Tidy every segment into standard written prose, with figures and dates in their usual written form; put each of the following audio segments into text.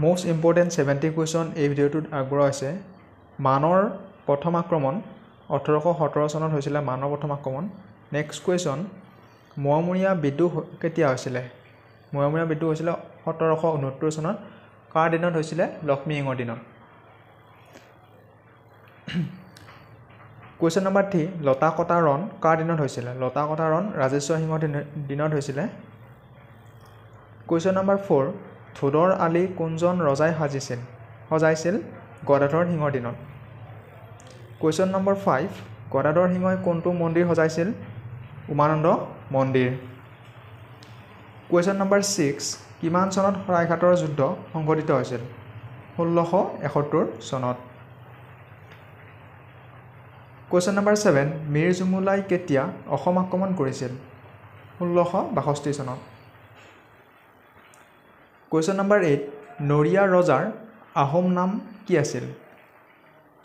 Most important 70 question এই ভিডিওটোত আগবঢ়োৱা হৈছে মানৰ প্ৰথম আক্ৰমণ 1817 চনত হৈছিল মানৰ প্ৰথম আক্ৰমণ নেক্সট কোৱেশ্চন মোৱামৰীয়া বিদ্ৰোহ কেতিয়া হৈছিল মোৱামৰীয়া বিদ্ৰোহ হৈছিল 1769 চনত কাৰ দিনত হৈছিল লক্ষ্মীঙৰ দিনত কোৱেশ্চন নম্বৰ 3 লতাকটা ৰণ কাৰ দিনত হৈছিল লতাকটা ৰণ ৰাজেশ্বৰ সিংহৰ দিনত হৈছিল কোৱেশ্চন নম্বৰ 4 ধুদৰ আলি কোনজন ৰজাই সজাইছিল গদাধৰ সিংহৰ দিনত কোৱেশ্চন নম্বৰ 5 গদাধৰ সিংহই কোনটো মন্দিৰ সজাইছিল উমানন্দ মন্দিৰ কোৱেশ্চন নম্বৰ 6 কিমান চনত শৰাইঘাটৰ যুদ্ধ সংঘটিত হৈছিল 1671 চনত কোৱেশ্চন নম্বৰ 7 মীৰ জুমুলাই কেতিয়া অসম আক্ৰমণ কৰিছিল 1662 চনত কোৱেশ্চন নম্বৰ 8 নৰিয়া ৰজাৰ আহোম নাম কি আছিল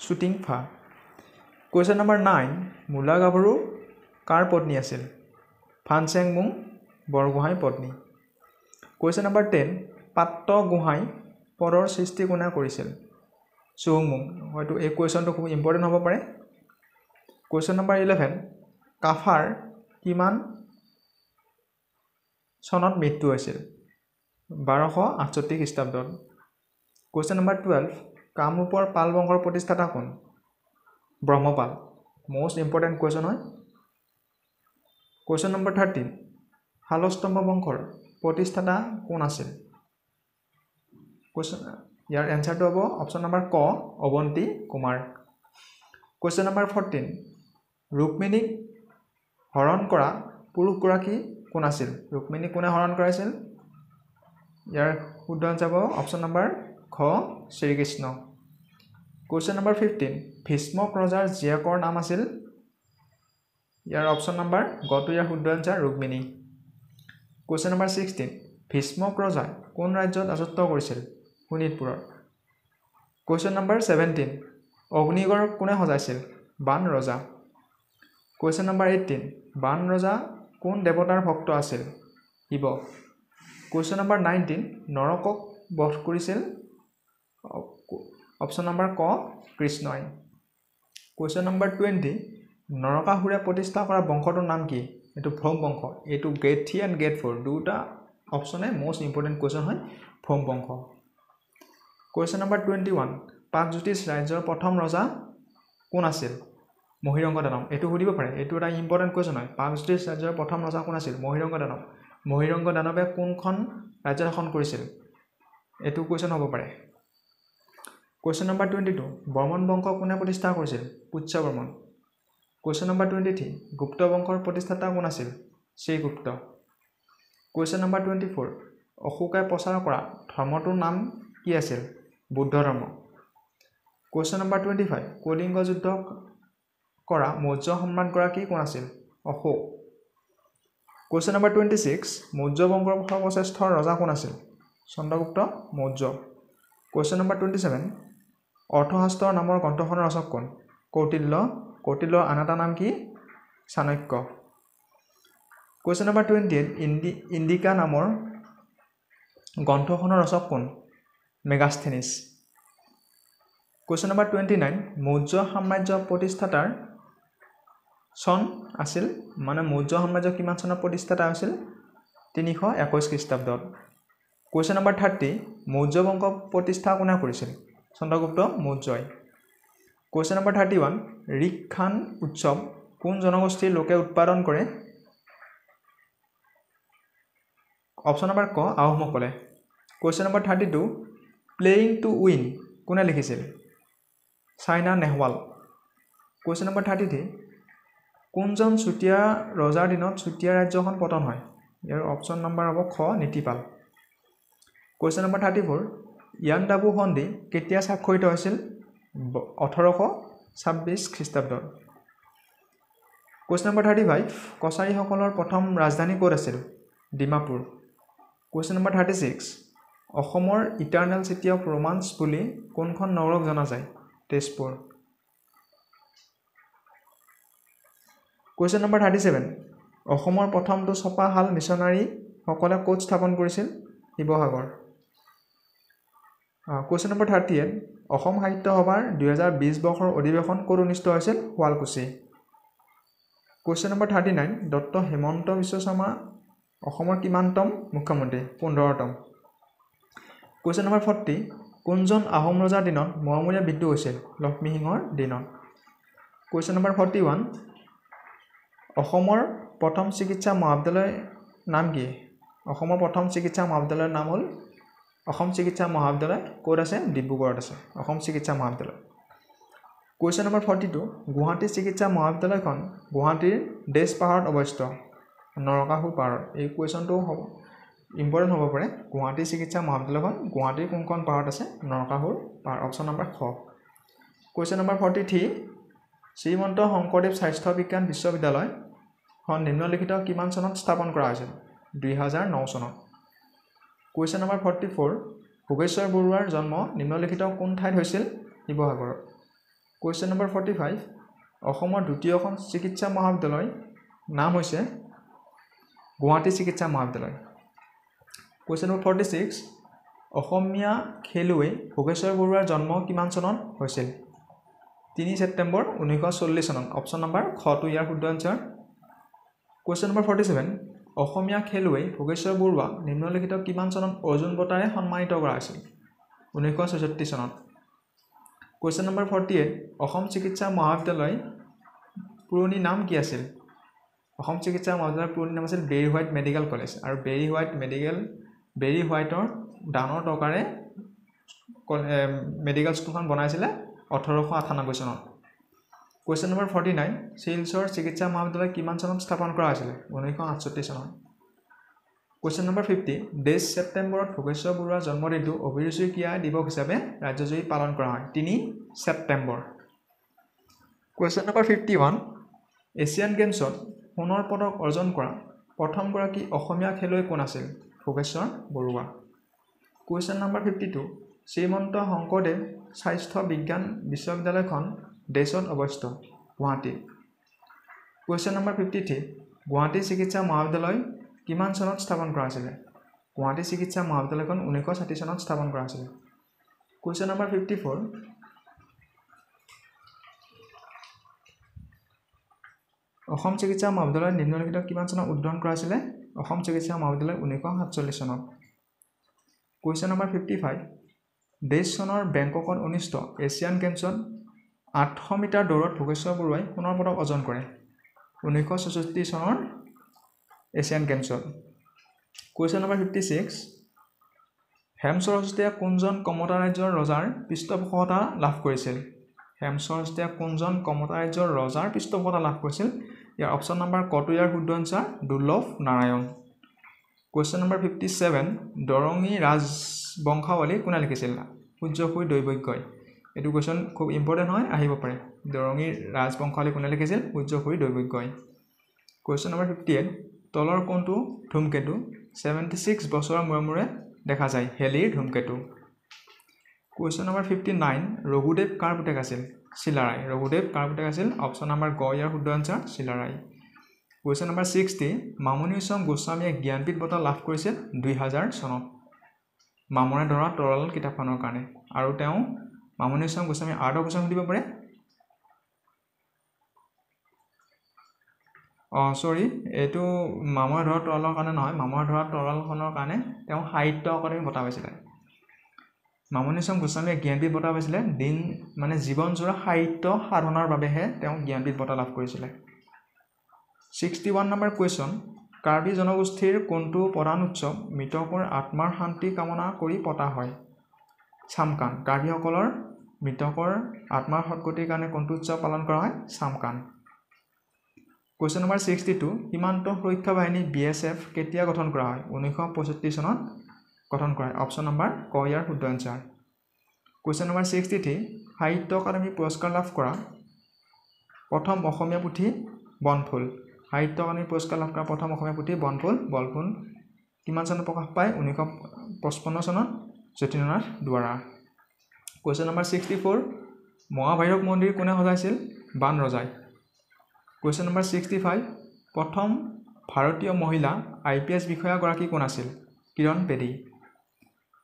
শুটিংফা কোৱেশ্চন নম্বৰ 9 মুলা গাভৰু কাৰ পত্নী আছিল ফানচেংমুং বৰগোহাঁই পত্নী কোৱেশ্চন নম্বৰ 10 পাট্ট গোহাঁই পদৰ সৃষ্টি কোনে কৰিছিল চুহুংমুং হয়তো এই কোৱেশ্চনটো খুব ইম্পৰ্টেণ্ট হ'ব পাৰে কোৱেশ্চন নম্বৰ 11 কাফাৰ কিমান চনত মৃত্যু হৈছিল 1268 খ্ৰীষ্টাব্দত কোৱেশ্চন নম্বৰ 12 কামৰূপৰ পাল বংশৰ প্ৰতিষ্ঠাতা কোন ব্ৰহ্মপাল মোষ্ট ইম্পৰ্টেণ্ট কোৱেশ্চন হয় কোৱেশ্চন নম্বৰ 13 শালস্তম্ভ বংশৰ প্ৰতিষ্ঠাতা কোন আছিল কোৱেশ্চন ইয়াৰ এনসাৰটো হ'ব অপচন নম্বৰ ক অৱন্তী কুমাৰ কোৱেশ্চন নম্বৰ 14 ৰুক্মিণীক হৰণ কৰা পুৰুষগৰাকী কোন আছিল ৰুক্মিণীক কোনে হৰণ কৰাইছিল ইয়াৰ শুদ্ধ আনসাৰ হ'ব অপচন নম্বৰ খ শ্ৰীকৃষ্ণ কোৱেশ্চন নম্বৰ 15 ভীষ্মক ৰজাৰ জীয়েকৰ নাম আছিল ইয়াৰ অপচন নম্বৰ গটো ইয়াৰ শুদ্ধ answer Rukmini question number 16 Bhishmak ৰজাই কোন ৰাজ্যত ৰাজত্ব কৰিছিল শোণিতপুৰৰ কোৱেশ্চন নম্বৰ 17 অগ্নিগড় কোনে সজাইছিল বান ৰজা কোৱেশ্চন নম্বৰ 18 বান ৰজা কোন দেৱতাৰ ভক্ত আছিল শিৱ কোৱেশ্চন নম্বৰ 19 নৰকক বধ কৰিছিল অপচন নম্বৰ ক কৃষ্ণই কোৱেশ্চন নম্বৰ 20 নৰকাসুৰে প্ৰতিষ্ঠা কৰা বংশটোৰ নাম কি এটো ভ্ৰম বংশ এটো গ্ৰেড 3 এণ্ড গ্ৰেড 4 দুটা অপচনে মোষ্ট ইম্পৰ্টেণ্ট কোৱেশ্চন হয় ভ্ৰম বংশ কোৱেশ্চন নম্বৰ 21 পাকজ্যোতিষ ৰাজ্যৰ প্ৰথম ৰজা কোন আছিল মহিৰংগ দানৱ এটো সুধিব পাৰে এটো এটা ইম্পৰ্টেণ্ট কোৱেশ্চন হয় পাকজ্যোতিষ ৰাজ্যৰ প্ৰথম ৰজা কোন আছিল মহিৰংগ দানৱে কোনখন ৰাজ্য শাসন কৰিছিল এটো কোৱেশ্চন হ'ব পাৰে কোৱেশ্চন নম্বৰ 22 বৰ্মন বংশ কোনে প্ৰতিষ্ঠা কৰিছিল পুষ্য বৰ্মন কোৱেশ্চন নম্বৰ 23 গুপ্ত বংশৰ প্ৰতিষ্ঠাতা কোন আছিল শ্ৰীগুপ্ত কোৱেশ্চন নম্বৰ 24 অশোকে প্ৰচাৰ কৰা ধৰ্মটোৰ নাম কি আছিল বুদ্ধ ধৰ্ম কোৱেশ্চন নম্বৰ 25 কলিংগ যুদ্ধ কৰা মৌৰ্য সম্ৰাটগৰাকী কোন আছিল অশোক কোৱেশ্চন নম্বৰ 26 মৌৰ্য বংশৰ সৰ্বশ্ৰেষ্ঠ ৰজা কোন আছিল চন্দ্ৰগুপ্ত মৌৰ্য কোৱেশ্চন নম্বৰ 27 অৰ্থশাস্ত্ৰৰ নামৰ গ্ৰন্থখনৰ ৰচক কোন কৌটিল্যৰ আন এটা নাম কি চাণক্য কোৱেশ্চন নম্বৰ 28 ইণ্ডিকা নামৰ গ্ৰন্থখনৰ ৰচক কোন মেগাস্থেনিছ কোৱেশ্চন নম্বৰ 29 মৌৰ্য সাম্ৰাজ্য প্ৰতিষ্ঠাতাৰ চন আছিল মানে মৌৰ্য সাম্ৰাজ্য কিমান চনত প্ৰতিষ্ঠাতা হৈছিল 321 খ্ৰীষ্টাব্দত কোৱেশ্চন নম্বৰ 30 মৌৰ্য বংশ প্ৰতিষ্ঠা কোনে কৰিছিল চন্দ্ৰগুপ্ত মৌৰ্যই কোৱেশ্চন নম্বৰ 31 ৰিকখান উৎসৱ কোন জনগোষ্ঠীৰ লোকে উৎপাদন কৰে অপচন নম্বৰ ক আহোমসকলে question number 32 playing to win কোনে লিখিছিল চাইনা নেহৱাল কোৱেশ্চন নম্বৰ 33 কোনজন চুতীয়া ৰজাৰ দিনত চুতীয়া ৰাজ্যখন পতন হয় ইয়াৰ অপচন নম্বৰ হ'ব খ নীতিপাল কোৱেশ্চন নম্বৰ 34 ইয়াণ্ডাবু সন্ধি কেতিয়া স্বাক্ষৰিত হৈছিল 1826 খ্ৰীষ্টাব্দত কোৱেশ্চন নম্বৰ 35 কছাৰীসকলৰ প্ৰথম ৰাজধানী ক'ত আছিল ডিমাপুৰ কোৱেশ্চন নম্বৰ 36 অসমৰ ইটাৰনেল চিটি অফ ৰোমান্স বুলি কোনখন নগৰক জনা যায় তেজপুৰ কোৱেশ্চন নম্বৰ 37 অসমৰ প্ৰথমটো ছপাহাল মিছনাৰী সকলে ক'ত স্থাপন কৰিছিল শিৱসাগৰ কুৱেশ্যন নম্বৰ 38 অসম সাহিত্য সভাৰ 2020 বৰ্ষৰ অধিৱেশন ক'ত অনুষ্ঠিত হৈছিল শুৱালকুছি কুৱেশ্যন নম্বৰ 39 ডক্ট হেমন্ত বিশ্ব শৰ্মা অসমৰ কিমানতম মুখ্যমন্ত্ৰী 15তম কুৱেশ্যন নম্বৰ 40 কোনজন আহোম ৰজাৰ দিনত মৰমৰীয়া বিদ্ৰোহ হৈছিল লক্ষ্মীসিংহৰ দিনত কুৱেশ্যন নম্বৰ 41 অসমৰ প্ৰথম চিকিৎসা মহাবিদ্যালয়ৰ নাম কি অসমৰ প্ৰথম চিকিৎসা মহাবিদ্যালয়ৰ নাম হ'ল অসম চিকিৎসা মহাবিদ্যালয় ক'ত আছে ডিব্ৰুগড়ত আছে অসম চিকিৎসা মহাবিদ্যালয় কুৱেশ্যন নম্বৰ 42 গুৱাহাটী চিকিৎসা মহাবিদ্যালয়খন গুৱাহাটীৰ দেশ পাহাৰত অৱস্থিত নৰকাসুৰ পাহাৰত এই কুৱেশ্যনটো হ'ব ইম্পৰ্টেণ্ট হ'ব পাৰে গুৱাহাটী চিকিৎসা মহাবিদ্যালয়খন গুৱাহাটীৰ কোনখন পাহাৰত আছে নৰকাসুৰ পাহাৰ অপশ্যন নম্বৰ খ কুৱেশ্যন নম্বৰ 43 শ্ৰীমন্ত শংকৰদেৱ স্বাস্থ্য বিজ্ঞান বিশ্ববিদ্যালয়খন নিম্নলিখিত কিমান চনত স্থাপন কৰা হৈছিল 2009 চনত কুৱেশ্যন নম্বৰ 44 ভোগেশ্বৰ বৰুৱাৰ জন্ম নিম্নলিখিত কোন ঠাইত হৈছিল শিৱসাগৰত কুৱেশ্যন নম্বৰ 45 অসমৰ দ্বিতীয়খন চিকিৎসা মহাবিদ্যালয় নাম হৈছে গুৱাহাটী চিকিৎসা মহাবিদ্যালয় কুৱেশ্যন নম্বৰ 46 অসমীয়া খেলুৱৈ ভোগেশ্বৰ বৰুৱাৰ জন্ম কিমান চনত হৈছিল 3 ছেপ্টেম্বৰ 1940 চনত অপশ্যন নম্বৰ খটো ইয়াৰ শুদ্ধ এনসাৰ কুৱেশ্যন নম্বৰ 47 অসমীয়া খেলুৱৈ ভোগেশ্বৰ বৰুৱা নিম্নলিখিত কিমান চনত অৰ্জুন বঁটাৰে সন্মানিত কৰা হৈছিল 1966 চনত কুৱেশ্যন নম্বৰ 48 অসম চিকিৎসা মহাবিদ্যালয় পুৰণি নাম কি আছিল অসম চিকিৎসা মহাবিদ্যালয়ৰ পুৰণি নাম আছিল বেৰী হোৱাইট মেডিকেল কলেজ আৰু বেৰী হোৱাইটৰ দানৰ টকাৰে মেডিকেল স্কুলখন বনাইছিলে 1898 চনত কুৱেশ্যন নম্বৰ 49 শিলচৰ চিকিৎসা মহাবিদ্যালয় কিমান চনত স্থাপন কৰা হৈছিল 1968 চনত কুৱেশ্যন নম্বৰ 50 10 ছেপ্টেম্বৰত ভোগেশ্বৰ বৰুৱাৰ জন্মদিনটো অভিৰুচি ক্ৰীড়া দিৱস হিচাপে ৰাজ্যজুৰি পালন কৰা হয় 3 ছেপ্টেম্বৰ কুৱেশ্যন নম্বৰ 51 এছিয়ান গেমছত সোণৰ পদক অৰ্জন কৰা প্ৰথমগৰাকী অসমীয়া খেলুৱৈ কোন আছিল ভোগেশ্বৰ বৰুৱা কুৱেশ্যন নম্বৰ 52 শ্ৰীমন্ত শংকৰদেৱ স্বাস্থ্য বিজ্ঞান বিশ্ববিদ্যালয়খন দেশত অৱস্থিত গুৱাহাটী কুৱেশ্যন নম্বৰ 53 গুৱাহাটী চিকিৎসা মহাবিদ্যালয় কিমান চনত স্থাপন কৰা হৈছিল গুৱাহাটী চিকিৎসা মহাবিদ্যালয়খন 1960 চনত স্থাপন কৰা হৈছিল কুৱেশ্যন নম্বৰ 54 অসম চিকিৎসা মহাবিদ্যালয় নিম্নলিখিত কিমান চনত উদ্বোধন কৰা হৈছিল অসম চিকিৎসা মহাবিদ্যালয় 1947 চনত কুৱেশ্যন নম্বৰ 55 23 চনৰ বেংককত অনুষ্ঠিত এছিয়ান গেমছত 800 মিটাৰ দৌৰত ভোগেশ্বৰ বৰুৱাই সোণৰ পদক অৰ্জন কৰে 1964 চনৰ এছিয়ান গেমছত কুৱেশ্যন নম্বৰ 56 হেমচৰস্তীয়া কোনজন কমতা ৰাজ্যৰ ৰজাৰ পৃষ্ঠপোষকতা লাভ কৰিছিল হেমচৰস্তীয়া কোনজন কমতা ৰাজ্যৰ ৰজাৰ পৃষ্ঠপোষকতা লাভ কৰিছিল ইয়াৰ অপশ্যন নম্বৰ কটো ইয়াৰ শুদ্ধ এনসাৰ দুৰ্লভ নাৰায়ণ কুৱেশ্যন নম্বৰ 57 দৰঙী ৰাজবংশাৱলী কোনে লিখিছিল সূৰ্যসুই দৈবজ্ঞই এইটো কুৱেশ্যন খুব ইম্পৰ্টেণ্ট হয় আহিব পাৰে দৰঙী ৰাজবংশাৱলী কোনে লিখিছিল সূৰ্যসুই দৈবজ্ঞই কুৱেশ্যন নম্বৰ 58 তলৰ কোনটো ধূমকেতু 76 বছৰৰ মূৰে মূৰে দেখা যায় হেলিৰ ধূমকেতু কুৱেশ্যন নম্বৰ 59 ৰঘুদেৱ কাৰ পুতেক আছিল চিলাৰায় ৰঘুদেৱ কাৰ পুতেক আছিল অপশ্যন নম্বৰ গ ইয়াৰ শুদ্ধ answer Chilarai question number 60 Mamoni Raisom গোস্বামীয়ে জ্ঞানপীঠ বঁটা লাভ কৰিছিল 2000 চনত মামৰে ধৰা তৰাল কিতাপখনৰ কাৰণে আৰু তেওঁ মামণি ৰয়ছম গোস্বামী আৰ্ট কুৱেশ্যন সুধিব পাৰে এইটো মামৰে ধৰা তৰালৰ কাৰণে নহয় মামৰে ধৰা তৰালখনৰ কাৰণে তেওঁ সাহিত্য একাডেমী বঁটা পাইছিলে মামণি ৰয়ছম গোস্বামীয়ে জ্ঞানপীঠ বঁটা পাইছিলে দিন মানে জীৱনজোৰা সাহিত্য সাধনাৰ বাবেহে তেওঁ জ্ঞানপীঠ বঁটা লাভ কৰিছিলে 61 নম্বৰ কুৱেশ্যন কাৰ্বি জনগোষ্ঠীৰ কোনটো প্ৰধান উৎসৱ মৃতকৰ আত্মাৰ শান্তি কামনা কৰি পতা হয় চামকান কাৰ্বিসকলৰ মৃতকৰ আত্মাৰ সদ্গতিৰ কাৰণে কোনটো উৎসৱ পালন কৰা হয় চামকান কুৱেশ্যন নম্বৰ 62 সীমান্ত সুৰক্ষা বাহিনী BSF কেতিয়া গঠন কৰা হয় 1965 চনত গঠন কৰা হয় অপশ্যন নম্বৰ ক ইয়াৰ শুদ্ধ এনসাৰ কুৱেশ্যন নম্বৰ 63 সাহিত্য একাডেমী পুৰস্কাৰ লাভ কৰা প্ৰথম অসমীয়া পুথি বনফুল সাহিত্য একাডেমী পুৰস্কাৰ লাভ কৰা প্ৰথম অসমীয়া পুথি বলফুল কিমান চনত প্ৰকাশ পায় 1955 চনত যতীন্দ্ৰনাথ দুৱৰা কুৱেশ্যন নম্বৰ 64 মহাভৈৰৱ মন্দিৰ কোনে সজাইছিল বান ৰজাই কুৱেশ্যন নম্বৰ 65 প্ৰথম ভাৰতীয় মহিলা IPS বিষয়াগৰাকী কোন আছিল কিৰণ বেদী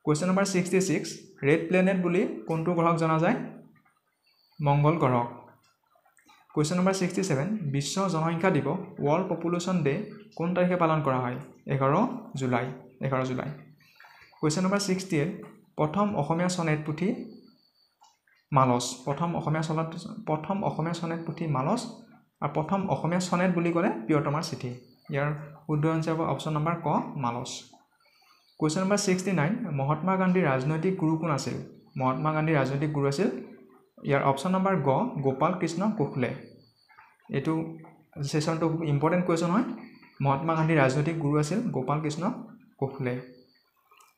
কুৱেশ্যন নম্বৰ 66 ৰেড প্লেনেট বুলি কোনটো গ্ৰহক জনা যায় মংগল গ্ৰহক কুৱেশ্যন নম্বৰ 67 বিশ্ব জনসংখ্যা দিৱস ৱৰ্ল্ড পপুলেশ্যন ডে কোন তাৰিখে পালন কৰা হয় 11 জুলাই কুৱেশ্যন নম্বৰ 68 প্ৰথম অসমীয়া সনেট পুথি মালস প্ৰথম অসমীয়া সনেট পুথি মালস আৰু প্ৰথম অসমীয়া সনেট বুলি ক'লে প্ৰিয়তমাৰ চিঠি ইয়াৰ শুদ্ধ আনসাৰ হ'ব অপশ্যন নম্বৰ ক মালস কুৱেশ্যন নম্বৰ 69 মহাত্মা গান্ধীৰ ৰাজনৈতিক গুৰু কোন আছিল মহাত্মা গান্ধীৰ ৰাজনৈতিক গুৰু আছিল ইয়াৰ অপশ্যন নম্বৰ গ গোপাল কৃষ্ণ গোখলে এটো সেশনটো ইম্পৰ্টেন্ট কুৱেশ্যন হয় মহাত্মা গান্ধীৰ ৰাজনৈতিক গুৰু আছিল গোপাল কৃষ্ণ গোখলে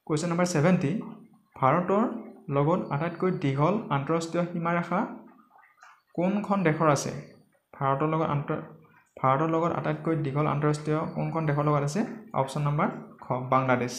কুৱেশ্যন নম্বৰ 70 ভাৰতৰ লগত আটাইতকৈ দীঘল আন্তঃৰাষ্ট্ৰীয় সীমাৰেখা কোনখন দেশৰ আছে ভাৰতৰ লগত আটাইতকৈ দীঘল আন্তঃৰাষ্ট্ৰীয় কোনখন দেশৰ লগত আছে অপশ্যন নম্বৰ খ বাংলাদেশ